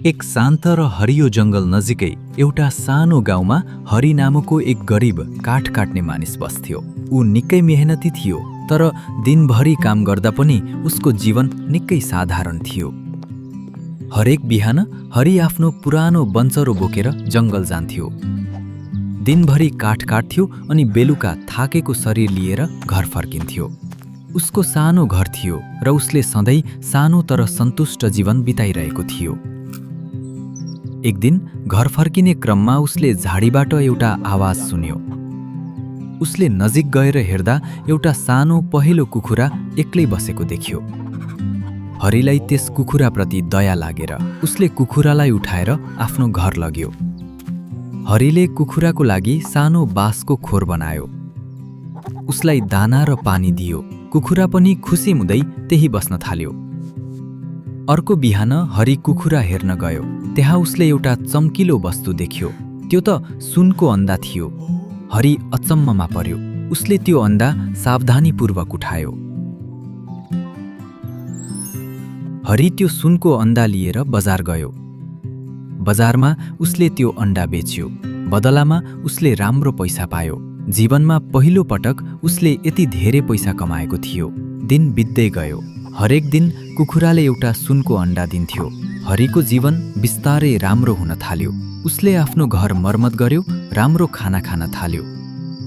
एक शान्त र हरियो जङ्गल नजिकै एउटा सानो गाउँमा हरि नामको एक गरिब काठ काट्ने मानिस बस्थ्यो। ऊ निकै मेहनती थियो, तर दिनभरि काम गर्दा पनि उसको जीवन निकै साधारण थियो। हरेक बिहान हरि आफ्नो पुरानो बन्चरो बोकेर जङ्गल जान्थ्यो। दिनभरि काठ काट्थ्यो अनि बेलुका थाकेको शरीर लिएर घर फर्किन्थ्यो। उसको सानो घर थियो र उसले सधैँ सानो तर सन्तुष्ट जीवन बिताइरहेको थियो। एक दिन घर फर्किने क्रममा उसले झाडीबाट एउटा आवाज सुन्यो। उसले नजिक गएर हेर्दा एउटा सानो पहेँलो कुखुरा एक्लै बसेको देख्यो। हरिलाई त्यस कुखुराप्रति दया लागेर उसले कुखुरालाई उठाएर आफ्नो घर लग्यो। हरिले कुखुराको लागि सानो बाँसको खोर बनायो। उसलाई दाना र पानी दियो। कुखुरा पनि खुसी हुँदै त्यही बस्न थाल्यो। अर्को बिहान हरि कुखुरा हेर्न गयो। त्यहाँ उसले एउटा चम्किलो वस्तु देख्यो। त्यो त सुनको अन्डा थियो। हरि अचम्ममा पर्यो। उसले त्यो अन्डा सावधानीपूर्वक उठायो। हरि त्यो सुनको अन्डा लिएर बजार गयो। बजारमा उसले त्यो अन्डा बेच्यो। बदलामा उसले राम्रो पैसा पायो। जीवनमा पहिलो पटक उसले यति धेरै पैसा कमाएको थियो। दिन बित्दै गयो। हरेक दिन कुखुराले एउटा सुनको अन्डा दिन्थ्यो। हरिको जीवन बिस्तारै राम्रो हुन थाल्यो। उसले आफ्नो घर मर्मत गर्यो, राम्रो खाना खान थाल्यो।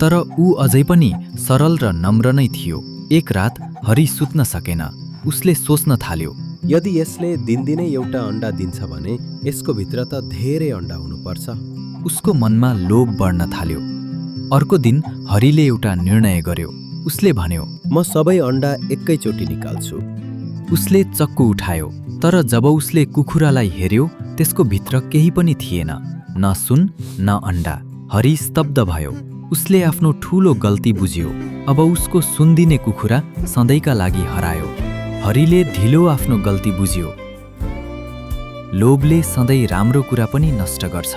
तर ऊ अझै पनि सरल र नम्र नै थियो। एक रात हरि सुत्न सकेन। उसले सोच्न थाल्यो, यदि यसले दिनदिनै एउटा अन्डा दिन्छ भने यसको भित्र त धेरै अन्डा हुनुपर्छ। उसको मनमा लोभ बढ्न थाल्यो। अर्को दिन हरिले एउटा निर्णय गर्यो। उसले भन्यो, म सबै अन्डा एकैचोटि निकाल्छु। उसले चक्कु उठायो, तर जब उसले कुखुरालाई हेर्यो त्यसको भित्र केही पनि थिएन, न सुन न अन्डा। हरि स्तब्ध भयो। उसले आफ्नो ठूलो गल्ती बुझ्यो। अब उसको सुन दिने कुखुरा सधैँका लागि हरायो। हरिले ढिलो आफ्नो गल्ती बुझ्यो। लोभले सधैँ राम्रो कुरा पनि नष्ट गर्छ।